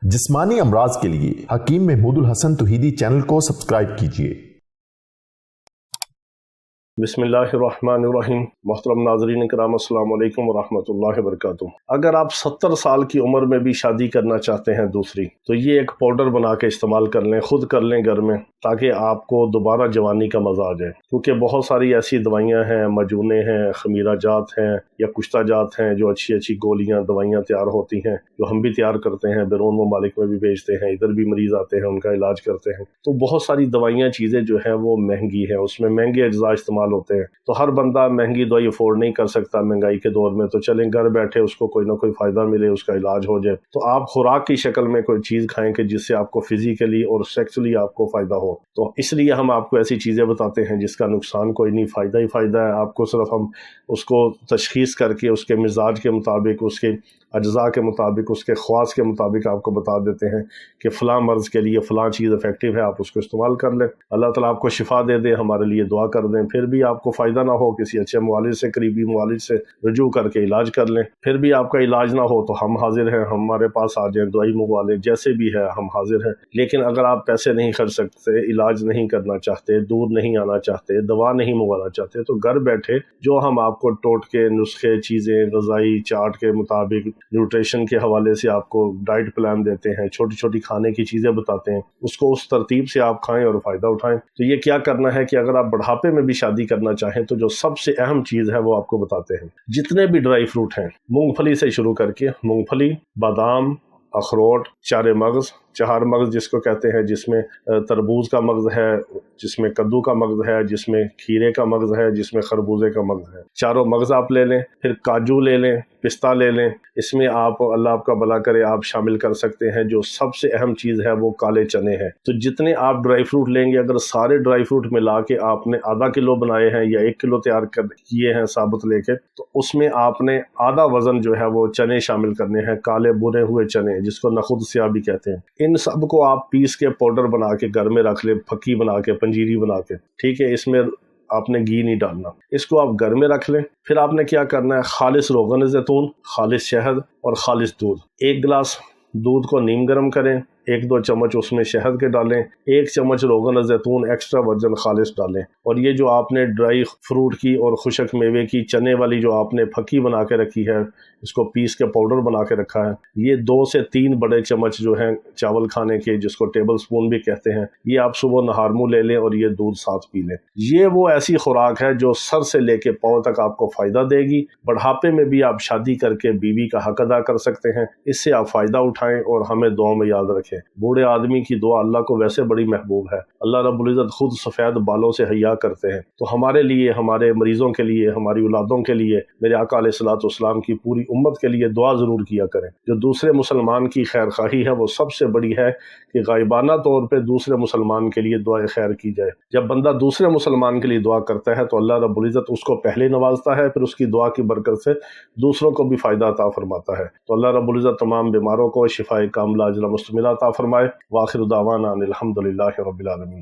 जिस्मानी अमराज के लिए हकीम महमूदुल हसन तौहीदी चैनल को सब्सक्राइब कीजिए। बिस्मिल्लाहिर्रहमानिर्रहीम। मोहतरम नाज़रीन किराम, अस्सलाम वालेकुम वरहमतुल्लाहि वबरकातुहू। अगर आप 70 साल की उम्र में भी शादी करना चाहते हैं दूसरी, तो ये एक पाउडर बना के इस्तेमाल कर लें, खुद कर लें घर में, ताकि आपको दोबारा जवानी का मज़ा आ जाए। क्योंकि बहुत सारी ऐसी दवाइयाँ हैं, मजूने हैं, खमीरा जात हैं या कुश्ता जात हैं, जो अच्छी अच्छी गोलियाँ दवाइयाँ तैयार होती हैं, जो हम भी तैयार करते हैं, बैरून ममालिक में भी बेचते हैं, इधर भी मरीज़ आते हैं, उनका इलाज करते हैं। तो बहुत सारी दवाइयाँ चीज़ें जो हैं वो महंगी हैं, उसमें महंगे अज्जा इस्तेमाल होते हैं। तो हर बंदा महंगी दवाई अफोर्ड नहीं कर सकता महंगाई के दौर में। तो चलें घर बैठे उसको कोई ना कोई फ़ायदा मिले, उसका इलाज हो जाए। तो आप खुराक की शक्ल में कोई चीज़ खाएं कि जिससे आपको फिजिकली और सेक्सुअली आपको फ़ायदा हो। तो इसलिए हम आपको ऐसी चीज़ें बताते हैं जिसका नुकसान कोई नहीं, फ़ायदा ही फ़ायदा है। आपको सिर्फ हम उसको तशख़ीस करके उसके मिजाज के मुताबिक, उसके अज्जा के मुताबिक, उसके ख्वास के मुताबिक आपको बता देते हैं कि फ़लाँ मर्ज़ के लिए फ़लाँ चीज़ इफ़ेक्टिव है, आप उसको इस्तेमाल कर लें। अल्लाह ताला आपको शिफा दे दे, हमारे लिए दुआ कर दें। फिर भी आपको फ़ायदा ना हो, किसी अच्छे मुआलिज से, करीबी मुआलिज से रुजू करके इलाज कर लें। फिर भी आपका इलाज ना हो तो हम हाजिर हैं, हमारे पास आ जाएँ, दवाई मंगवा लें, जैसे भी है हम हाजिर हैं। लेकिन अगर आप पैसे नहीं खर्च सकते, इलाज नहीं करना चाहते, दूर नहीं आना चाहते, दवा नहीं मंगवाना चाहते, तो घर बैठे जो हम आपको टोटके, नुस्खे, चीज़ें, ग़िज़ाई चार्ट के मुताबिक, न्यूट्रिशन के हवाले से आपको डाइट प्लान देते हैं, छोटी छोटी खाने की चीज़ें बताते हैं, उसको उस तरतीब से आप खाएं और फ़ायदा उठाएं। तो ये क्या करना है कि अगर आप बुढ़ापे में भी शादी करना चाहें तो जो सबसे अहम चीज़ है वो आपको बताते हैं। जितने भी ड्राई फ्रूट हैं, मूंगफली से शुरू करके, मूंगफली, बादाम, अखरोट, चारे मगज़, चार मगज़ जिसको कहते हैं, जिसमें तरबूज का मगज़ है, जिसमें कद्दू का मगज़ है, जिसमें खीरे का मगज़ है, जिसमें खरबूजे का मगज़ है, चारों मगज़ आप ले लें। फिर काजू ले लें, पिस्ता ले लें। इसमें आप, अल्लाह आपका भला करे, आप शामिल कर सकते हैं जो सबसे अहम चीज़ है वो काले चने हैं। तो जितने आप ड्राई फ्रूट लेंगे, अगर सारे ड्राई फ्रूट मिला के आपने आधा किलो बनाए हैं या 1 किलो तैयार कर किए हैं साबुत लेके, तो उसमें आपने आधा वज़न जो है वो चने शामिल करने हैं, काले बुने हुए चने, जिसको नखुद स्याह भी कहते हैं। इन सब को आप पीस के पाउडर बना के घर में रख ले, फक्की बना के, पंजीरी बना के, ठीक है। इसमें आपने घी नहीं डालना, इसको आप घर में रख लें। फिर आपने क्या करना है, खालिस रोगन ज़ैतून, खालिस शहद और खालिस दूध। 1 गिलास दूध को नीम गर्म करें, 1-2 चम्मच उसमें शहद के डालें, 1 चम्मच रोगन ज़ैतून एक्स्ट्रा वर्जिन खालिस डालें। और ये जो आपने ड्राई फ्रूट की और खुशक मेवे की चने वाली जो आपने फकी बना के रखी है, इसको पीस के पाउडर बना के रखा है, ये 2 से 3 बड़े चम्मच जो हैं चावल खाने के, जिसको टेबल स्पून भी कहते हैं, ये आप सुबह नहार मुँह ले लें और ये दूध साथ पी लें। ये वो ऐसी खुराक है जो सर से लेके पाँव तक आपको फ़ायदा देगी। बुढ़ापे में भी आप शादी करके बीवी का हक अदा कर सकते हैं। इससे आप फ़ायदा उठाएं और हमें दुआ में याद रखें। बूढ़े आदमी की दुआ अल्लाह को वैसे बड़ी महबूब है। अल्लाह रब्बुल इज़्ज़त खुद सफ़ेद बालों से हया करते हैं। तो हमारे लिए, हमारे मरीज़ों के लिए, हमारी औलादों के लिए, मेरे आका अलैहिस्सलातु वस्सलाम की पूरी उम्मत के लिए दुआ ज़रूर किया करें। जो दूसरे मुसलमान की खैर खाही है वो सबसे बड़ी है कि गायबाना तौर पे दूसरे मुसलमान के लिए दुआ खैर की जाए। जब बंदा दूसरे मुसलमान के लिए दुआ करता है तो अल्लाह रब्बुल इज़्ज़त उसको पहले नवाजता है, फिर उसकी दुआ की बरकत से दूसरों को भी फ़ायदा अता फरमाता है। तो अल्लाह रब्बुल इज़्ज़त तमाम बीमारों को शिफाए कामिला अजला मुस्तमिला अता फरमाए। वाखिर दावाना अनिल हम्दुलिल्लाहि रब्बिल आलमीन।